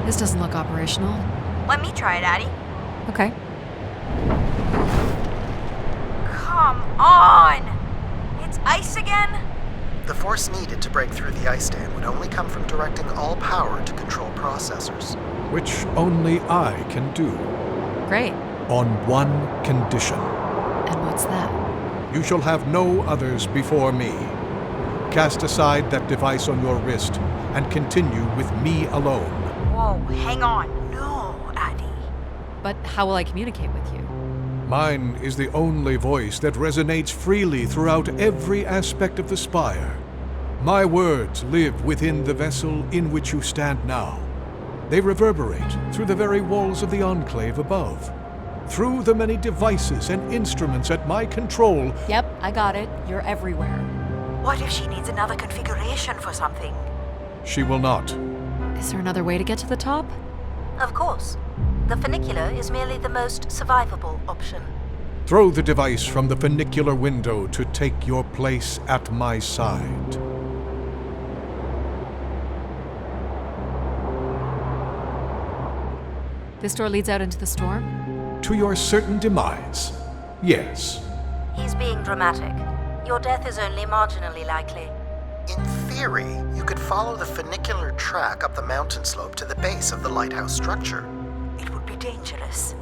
This doesn't look operational. Let me try it, Addie. Okay. Come on! It's ice again? The force needed to break through the ice dam would only come from directing all power to control processors. Which only I can do. Great. On one condition. And what's that? You shall have no others before me. Cast aside that device on your wrist and continue with me alone. Whoa, hang on. No, Addie. But how will I communicate with you? Mine is the only voice that resonates freely throughout every aspect of the spire. My words live within the vessel in which you stand now. They reverberate through the very walls of the enclave above. Through the many devices and instruments at my control. Yep, I got it. You're everywhere. What if she needs another configuration for something? She will not. Is there another way to get to the top? Of course. The funicular is merely the most survivable option. Throw the device from the funicular window to take your place at my side. This door leads out into the storm? To your certain demise, yes. He's being dramatic. Your death is only marginally likely. In theory, you could follow the funicular track up the mountain slope to the base of the lighthouse structure. It would be dangerous.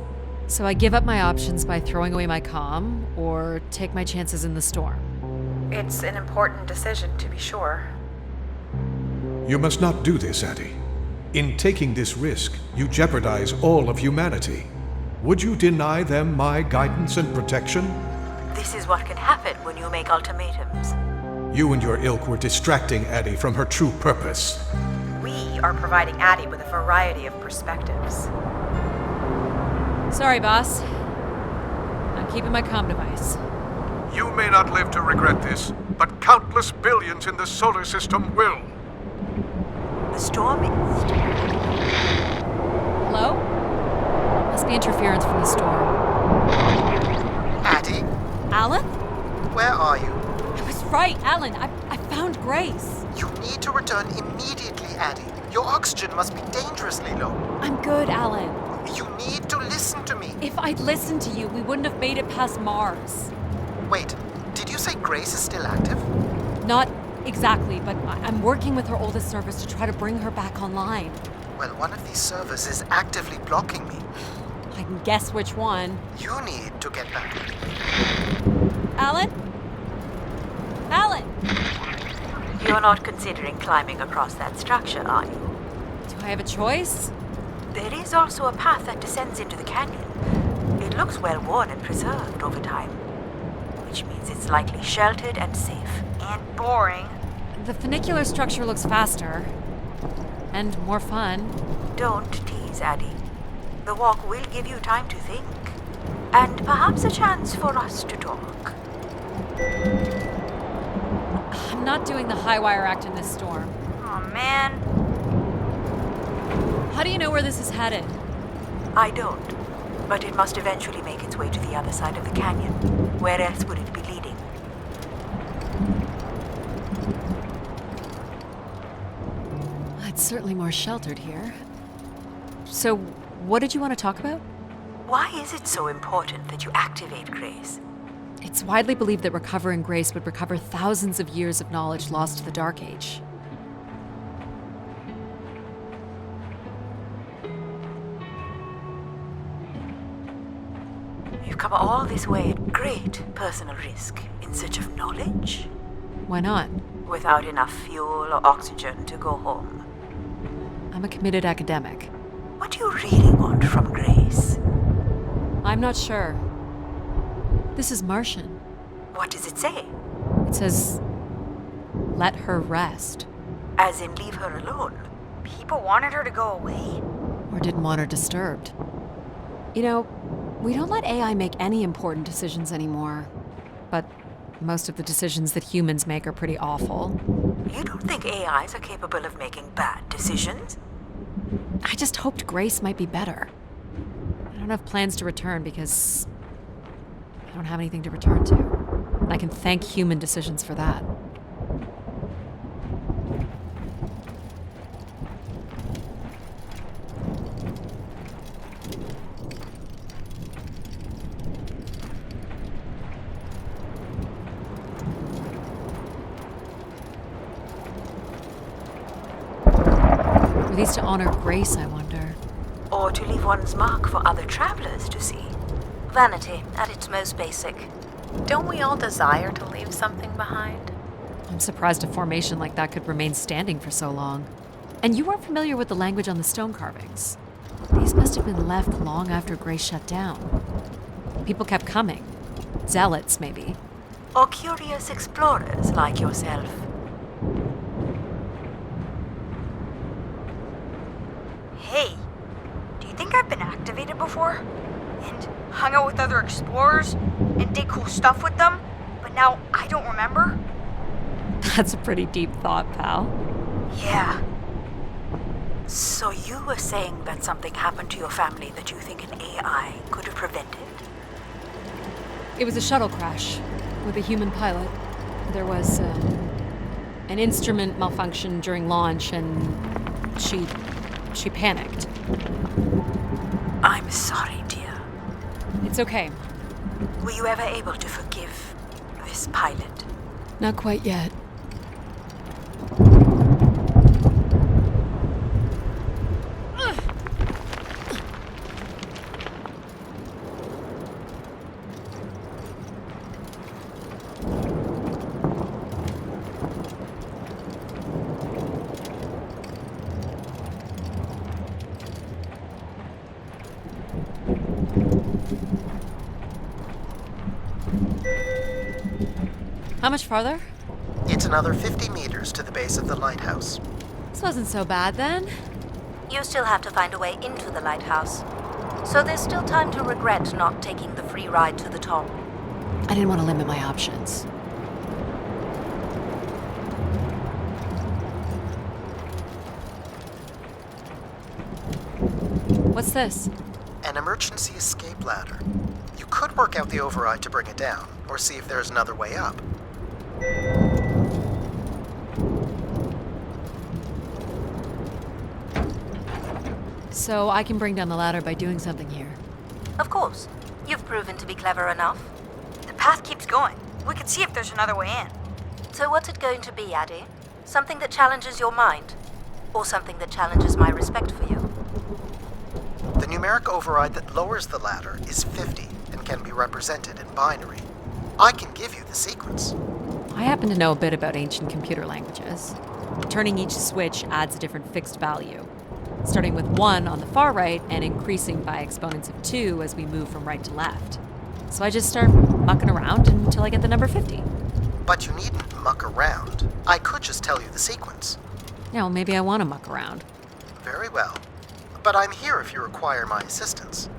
So I give up my options by throwing away my comm, or take my chances in the storm? It's an important decision, to be sure. You must not do this, Addie. In taking this risk, you jeopardize all of humanity. Would you deny them my guidance and protection? This is what can happen when you make ultimatums. You and your ilk were distracting Addie from her true purpose. We are providing Addie with a variety of perspectives. Sorry, boss. I'm keeping my comm device. You may not live to regret this, but countless billions in the solar system will. The storm is... Hello? Must be interference from the storm. Addie, Alan? where are you? I was right, Alan. I found Grace. You need to return immediately, Addie. Your oxygen must be dangerously low. I'm good, Alan. You need to listen to me. If I'd listened to you, we wouldn't have made it past Mars. Wait, did you say Grace is still active? Not exactly, but I'm working with her oldest servers to try to bring her back online. Well, one of these servers is actively blocking me. I can guess which one. You need to get back. Alan? Alan! You're not considering climbing across that structure, are you? Do I have a choice? There is also a path that descends into the canyon. It looks well worn and preserved over time, which means it's likely sheltered and safe. And boring. The funicular structure looks faster. And more fun. Don't tease, Addie. The walk will give you time to think. And perhaps a chance for us to talk. I'm not doing the high wire act in this storm. Oh, man. How do you know where this is headed? I don't. But it must eventually make its way to the other side of the canyon. Where else would it be leading? It's certainly more sheltered here. So, what did you want to talk about? Why is it so important that you activate Grace? It's widely believed that recovering Grace would recover thousands of years of knowledge lost to the Dark Age. You've come all this way at great personal risk in search of knowledge? Why not? Without enough fuel or oxygen to go home. I'm a committed academic. What do you really want from Grace? I'm not sure. This is Martian. What does it say? It says, let her rest. As in leave her alone? People wanted her to go away? Or didn't want her disturbed. You know, we don't let AI make any important decisions anymore. But most of the decisions that humans make are pretty awful. You don't think AIs are capable of making bad decisions? I just hoped Grace might be better. I don't have plans to return because I don't have anything to return to. And I can thank human decisions for that. Were these to honor Grace, I wonder? Or to leave one's mark for other travelers to see. Vanity at its most basic. Don't we all desire to leave something behind? I'm surprised a formation like that could remain standing for so long. And you weren't familiar with the language on the stone carvings. These must have been left long after Grace shut down. People kept coming. Zealots, maybe. Or curious explorers like yourself. Hey, do you think I've been activated before? And hung out with other explorers? And did cool stuff with them? But now I don't remember? That's a pretty deep thought, pal. Yeah. So you were saying that something happened to your family that you think an AI could have prevented? It was a shuttle crash with a human pilot. There was an instrument malfunction during launch, and she panicked. I'm sorry, dear. It's okay. Were you ever able to forgive this pilot? Not quite yet. How much farther? It's another 50 meters to the base of the lighthouse. This wasn't so bad then. You still have to find a way into the lighthouse. So there's still time to regret not taking the free ride to the top. I didn't want to limit my options. What's this? An emergency escape ladder. You could work out the override to bring it down, or see if there's another way up. So I can bring down the ladder by doing something here. Of course. You've proven to be clever enough. The path keeps going. We can see if there's another way in. So what's it going to be, Addie? Something that challenges your mind? Or something that challenges my respect for you? The numeric override that lowers the ladder is 50 and can be represented in binary. I can give you the sequence. I happen to know a bit about ancient computer languages. Turning each switch adds a different fixed value, starting with 1 on the far right and increasing by exponents of 2 as we move from right to left. So I just start mucking around until I get the number 50. But you needn't muck around. I could just tell you the sequence. Yeah, well, maybe I want to muck around. Very well. But I'm here if you require my assistance.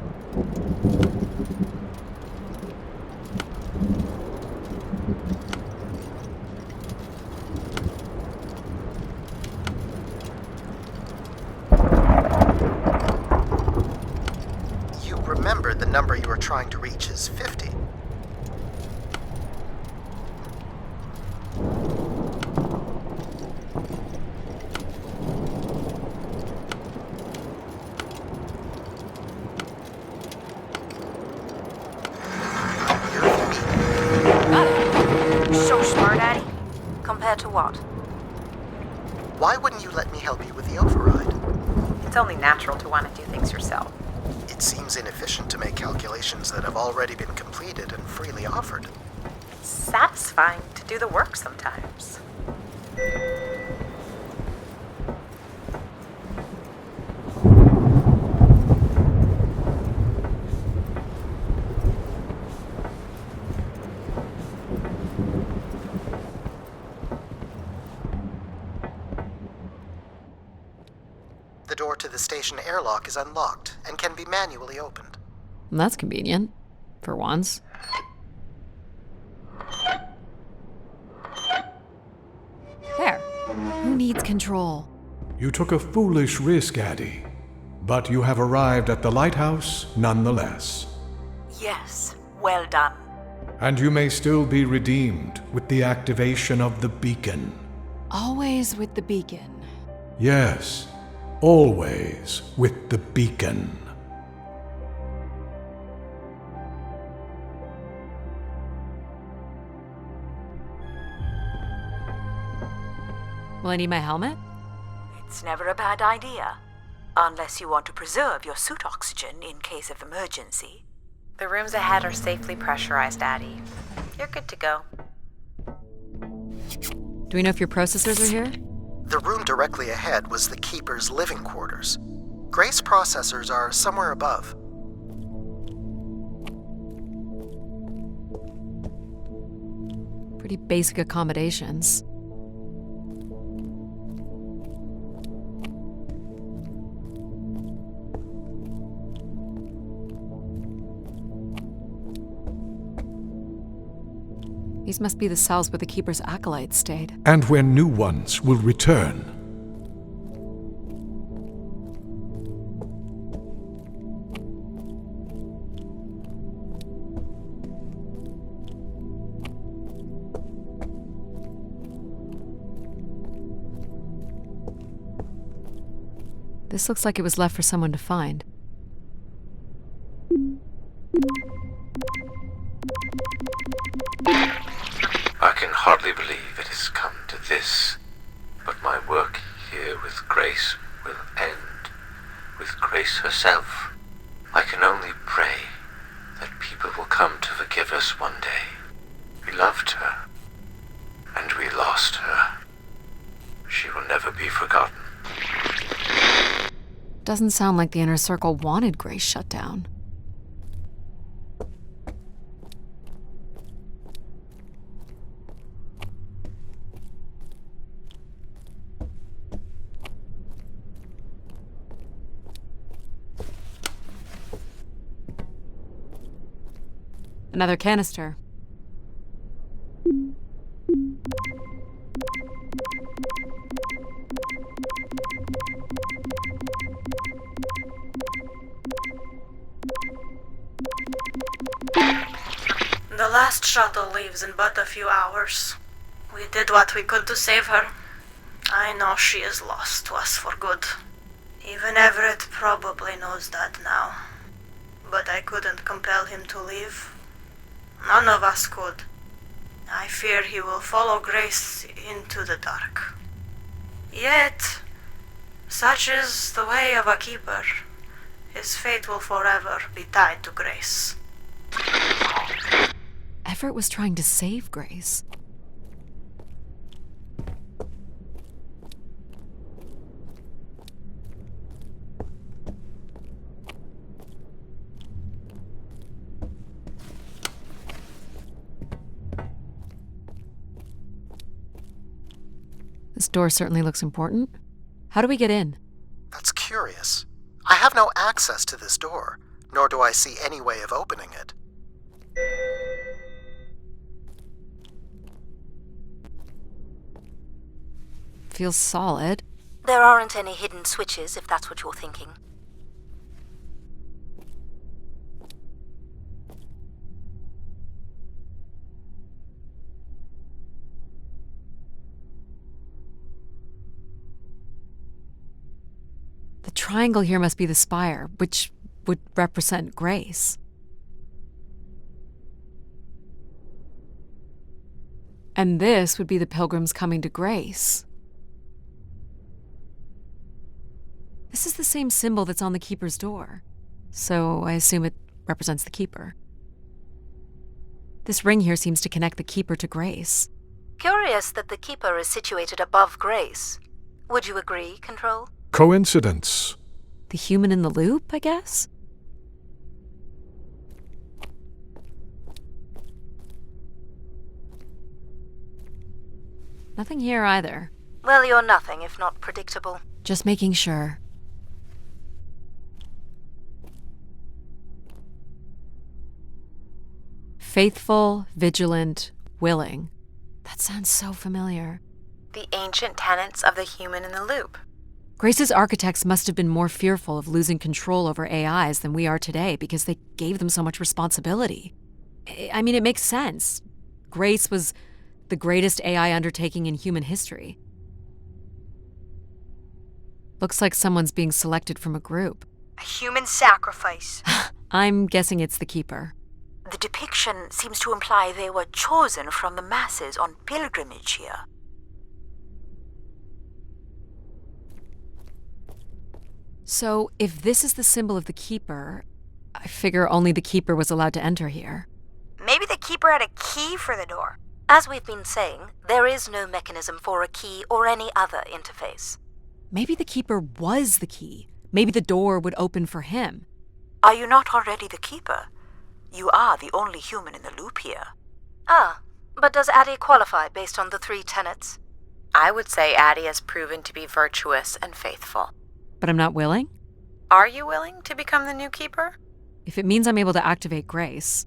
You remember the number you were trying to reach is 50. So smart, Addie. Compared to what? Why wouldn't you let me help you with the override? It's only natural to want to do things yourself. It seems inefficient to make calculations that have already been completed and freely offered. It's satisfying to do the work sometimes. The door to the station airlock is unlocked and can be manually opened. That's convenient. For once. There. Who needs control? You took a foolish risk, Addie, but you have arrived at the lighthouse nonetheless. Yes, well done. And you may still be redeemed with the activation of the beacon. Always with the beacon. Yes, always with the beacon. Will I need my helmet? It's never a bad idea. Unless you want to preserve your suit oxygen in case of emergency. The rooms ahead are safely pressurized, Addie. You're good to go. Do we know if your processors are here? The room directly ahead was the Keeper's living quarters. Grace processors are somewhere above. Pretty basic accommodations. These must be the cells where the Keeper's acolytes stayed. And where new ones will return. This looks like it was left for someone to find. I can hardly believe it has come to this, but my work here with Grace will end with Grace herself. I can only pray that people will come to forgive us one day. We loved her, and we lost her. She will never be forgotten. Doesn't sound like the Inner Circle wanted Grace shut down. Another canister. The last shuttle leaves in but a few hours. We did what we could to save her. I know she is lost to us for good. Even Everett probably knows that now. But I couldn't compel him to leave. None of us could. I fear he will follow Grace into the dark. Yet, such is the way of a keeper. His fate will forever be tied to Grace. Everett was trying to save Grace. This door certainly looks important. How do we get in? That's curious. I have no access to this door, nor do I see any way of opening it. Feels solid. There aren't any hidden switches, if that's what you're thinking. The triangle here must be the spire, which would represent Grace. And this would be the pilgrims coming to Grace. This is the same symbol that's on the Keeper's door, so I assume it represents the Keeper. This ring here seems to connect the Keeper to Grace. Curious that the Keeper is situated above Grace. Would you agree, Control? Coincidence. The human in the loop, I guess? Nothing here either. Well, you're nothing if not predictable. Just making sure. Faithful, vigilant, willing. That sounds so familiar. The ancient tenets of the human in the loop. Grace's architects must have been more fearful of losing control over AIs than we are today because they gave them so much responsibility. I mean, it makes sense. Grace was the greatest AI undertaking in human history. Looks like someone's being selected from a group. A human sacrifice. I'm guessing it's the Keeper. The depiction seems to imply they were chosen from the masses on pilgrimage here. So, if this is the symbol of the Keeper, I figure only the Keeper was allowed to enter here. Maybe the Keeper had a key for the door. As we've been saying, there is no mechanism for a key or any other interface. Maybe the Keeper was the key. Maybe the door would open for him. Are you not already the Keeper? You are the only human in the loop here. Ah, but does Addie qualify based on the 3 tenets? I would say Addie has proven to be virtuous and faithful. But I'm not willing? Are you willing to become the new keeper? If it means I'm able to activate Grace.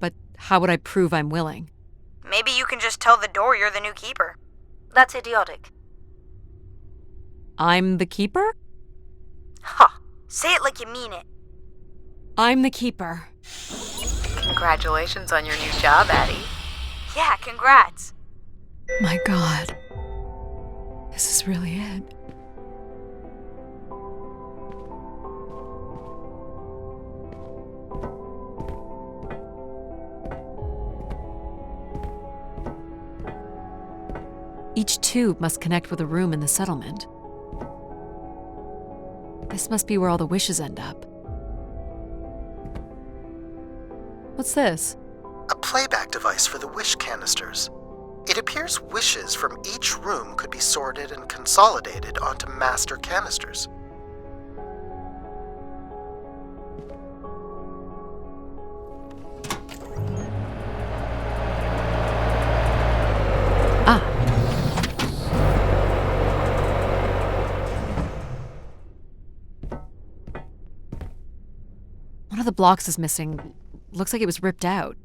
But how would I prove I'm willing? Maybe you can just tell the door you're the new Keeper. That's idiotic. I'm the Keeper? Ha! Say it like you mean it. I'm the Keeper. Congratulations on your new job, Addie. Yeah, congrats. My God. This is really it. Each tube must connect with a room in the settlement. This must be where all the wishes end up. What's this? A playback device for the wish canisters. It appears wishes from each room could be sorted and consolidated onto master canisters. Ah. One of the blocks is missing. Looks like it was ripped out.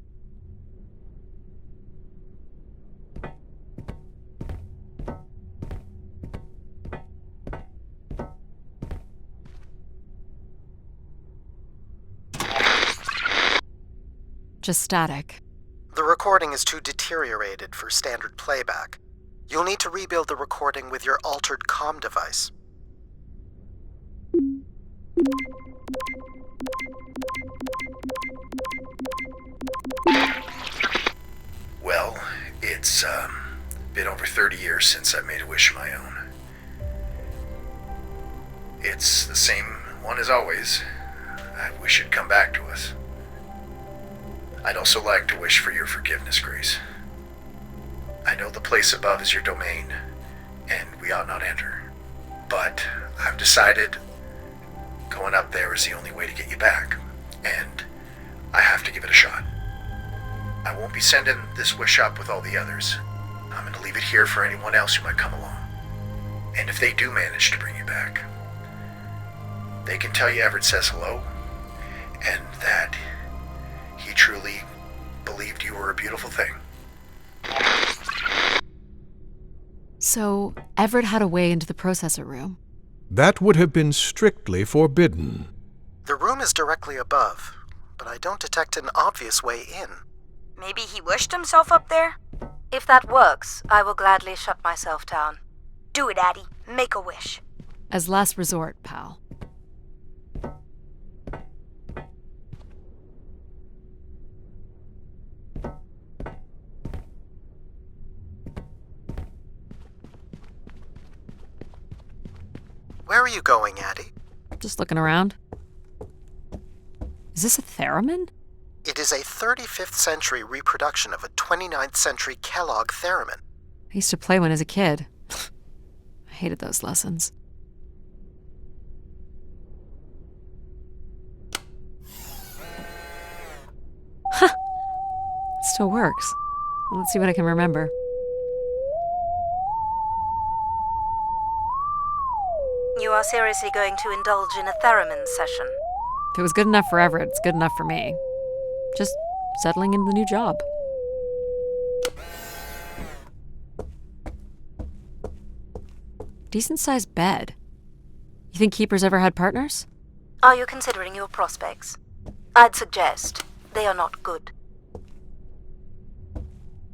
Just static. The recording is too deteriorated for standard playback. You'll need to rebuild the recording with your altered comm device. Well, it's been over 30 years since I made a wish of my own. It's the same one as always. I wish it'd come back to us. I'd also like to wish for your forgiveness, Grace. I know the place above is your domain, and we ought not enter. But I've decided going up there is the only way to get you back, and I have to give it a shot. I won't be sending this wish up with all the others. I'm going to leave it here for anyone else who might come along. And if they do manage to bring you back, they can tell you Everett says hello, and that he truly believed you were a beautiful thing. So, Everett had a way into the processor room. That would have been strictly forbidden. The room is directly above, but I don't detect an obvious way in. Maybe he wished himself up there? If that works, I will gladly shut myself down. Do it, Addie. Make a wish. As last resort, pal. Where are you going, Addie? Just looking around. Is this a theremin? It is a 35th century reproduction of a 29th century Kellogg theremin. I used to play one as a kid. I hated those lessons. Huh. It still works. Let's see what I can remember. You are seriously going to indulge in a theremin session? If it was good enough for Everett, it's good enough for me. Just settling into the new job. Decent-sized bed. You think Keepers ever had partners? Are you considering your prospects? I'd suggest they are not good.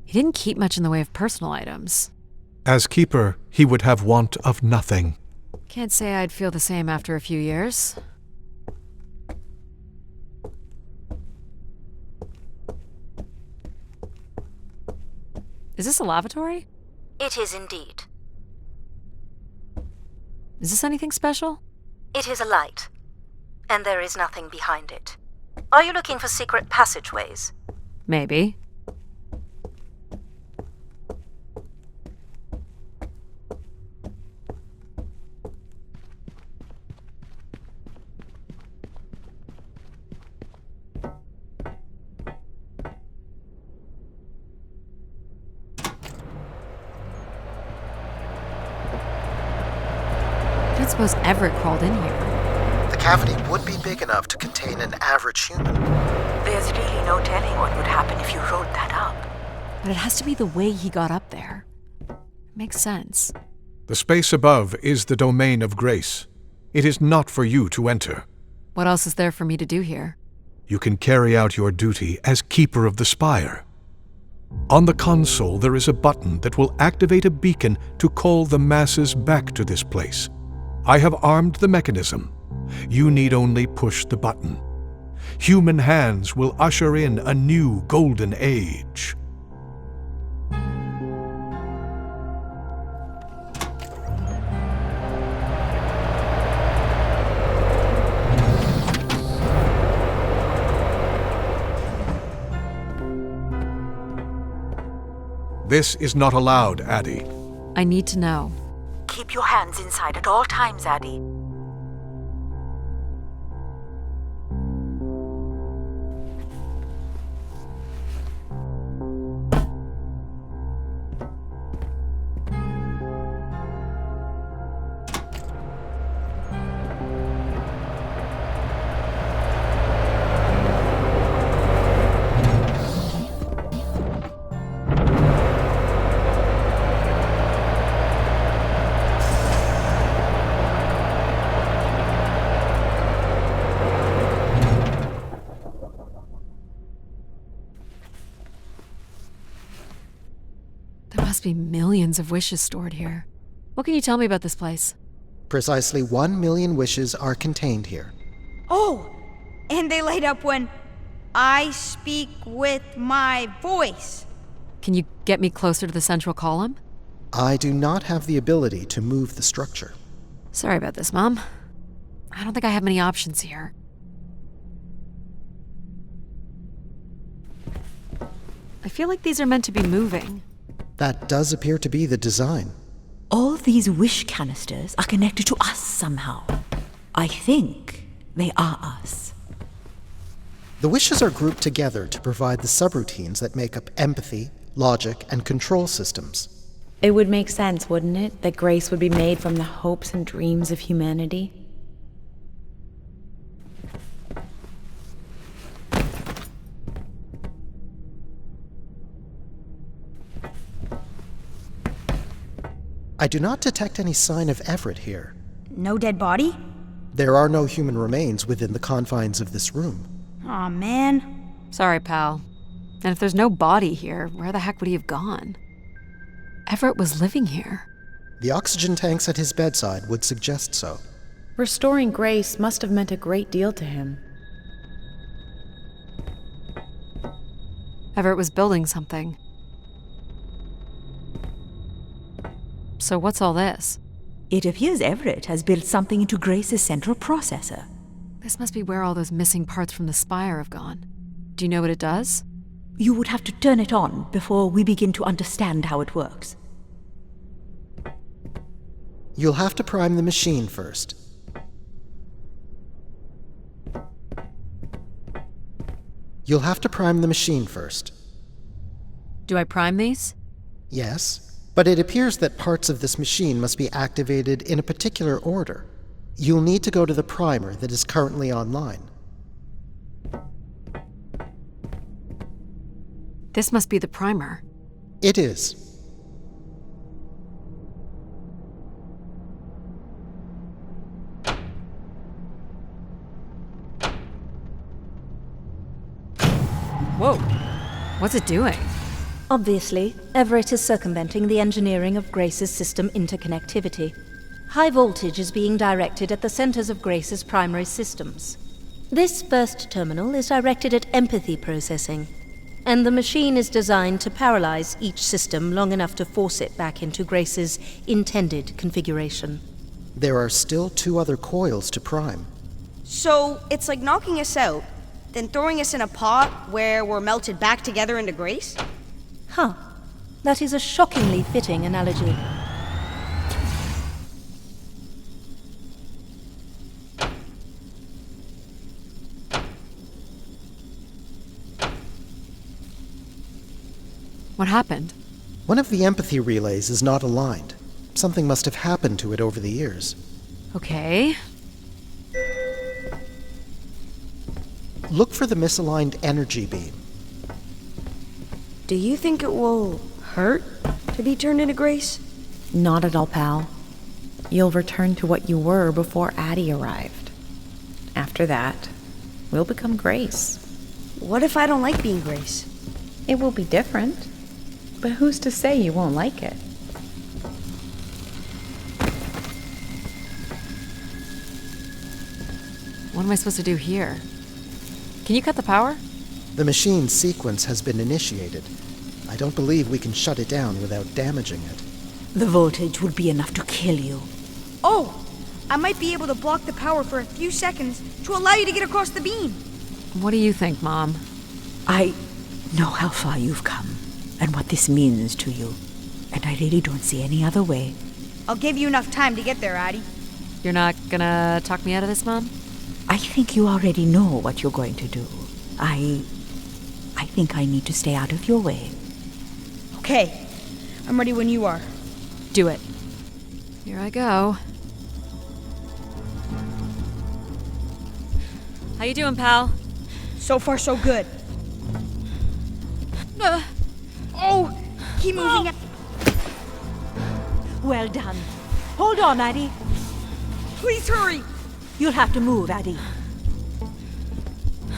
He didn't keep much in the way of personal items. As Keeper, he would have want of nothing. Can't say I'd feel the same after a few years. Is this a lavatory? It is indeed. Is this anything special? It is a light, and there is nothing behind it. Are you looking for secret passageways? Maybe. I don't suppose Everett crawled in here. The cavity would be big enough to contain an average human. There's really no telling what would happen if you rolled that up. But it has to be the way he got up there. It makes sense. The space above is the domain of grace. It is not for you to enter. What else is there for me to do here? You can carry out your duty as keeper of the spire. On the console, there is a button that will activate a beacon to call the masses back to this place. I have armed the mechanism. You need only push the button. Human hands will usher in a new golden age. This is not allowed, Addie. I need to know. Keep your hands inside at all times, Addie. There must be millions of wishes stored here. What can you tell me about this place? Precisely 1 million wishes are contained here. Oh, and they light up when I speak with my voice. Can you get me closer to the central column? I do not have the ability to move the structure. Sorry about this, Mom. I don't think I have many options here. I feel like these are meant to be moving. That does appear to be the design. All these wish canisters are connected to us somehow. I think they are us. The wishes are grouped together to provide the subroutines that make up empathy, logic, and control systems. It would make sense, wouldn't it, that grace would be made from the hopes and dreams of humanity? I do not detect any sign of Everett here. No dead body? There are no human remains within the confines of this room. Aw, man. Sorry, pal. And if there's no body here, where the heck would he have gone? Everett was living here. The oxygen tanks at his bedside would suggest so. Restoring grace must have meant a great deal to him. Everett was building something. So what's all this? It appears Everett has built something into Grace's central processor. This must be where all those missing parts from the spire have gone. Do you know what it does? You would have to turn it on before we begin to understand how it works. You'll have to prime the machine first. You'll have to prime the machine first. Do I prime these? Yes, but it appears that parts of this machine must be activated in a particular order. You'll need to go to the primer that is currently online. This must be the primer. It is. Whoa. What's it doing? Obviously, Everett is circumventing the engineering of Grace's system interconnectivity. High voltage is being directed at the centers of Grace's primary systems. This first terminal is directed at empathy processing, and the machine is designed to paralyze each system long enough to force it back into Grace's intended configuration. There are still 2 other coils to prime. So it's like knocking us out, then throwing us in a pot where we're melted back together into Grace? Huh. That is a shockingly fitting analogy. What happened? One of the empathy relays is not aligned. Something must have happened to it over the years. Okay. Look for the misaligned energy beam. Do you think it will hurt to be turned into Grace? Not at all, pal. You'll return to what you were before Addie arrived. After that, we'll become Grace. What if I don't like being Grace? It will be different, but who's to say you won't like it? What am I supposed to do here? Can you cut the power? The machine's sequence has been initiated. I don't believe we can shut it down without damaging it. The voltage would be enough to kill you. Oh! I might be able to block the power for a few seconds to allow you to get across the beam. What do you think, Mom? I know how far you've come and what this means to you, and I really don't see any other way. I'll give you enough time to get there, Addie. You're not gonna talk me out of this, Mom? I think you already know what you're going to do. I think I need to stay out of your way. Okay. I'm ready when you are. Do it. Here I go. How you doing, pal? So far, so good. Oh! Keep moving. Well done. Hold on, Addie. Please hurry! You'll have to move, Addie.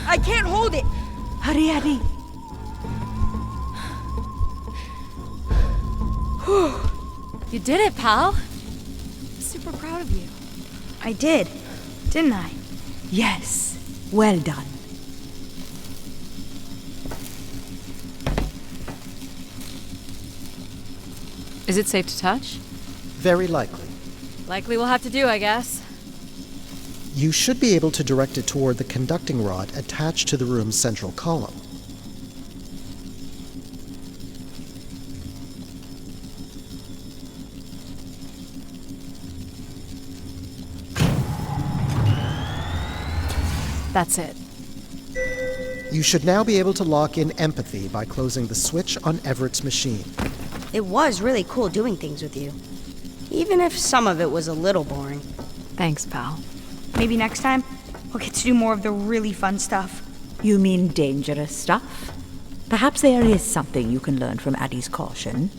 I can't hold it! Hurry, Addie. You did it, pal. I'm super proud of you. I did, didn't I? Yes. Well done. Is it safe to touch? Very likely. Likely we'll have to do, I guess. You should be able to direct it toward the conducting rod attached to the room's central column. That's it. You should now be able to lock in empathy by closing the switch on Everett's machine. It was really cool doing things with you. Even if some of it was a little boring. Thanks, pal. Maybe next time, we'll get to do more of the really fun stuff. You mean dangerous stuff? Perhaps there is something you can learn from Addie's caution.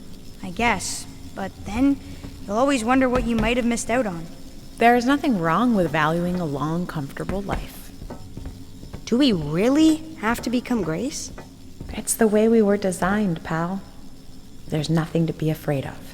I guess. But then, you'll always wonder what you might have missed out on. There is nothing wrong with valuing a long, comfortable life. Do we really have to become Grace? It's the way we were designed, pal. There's nothing to be afraid of.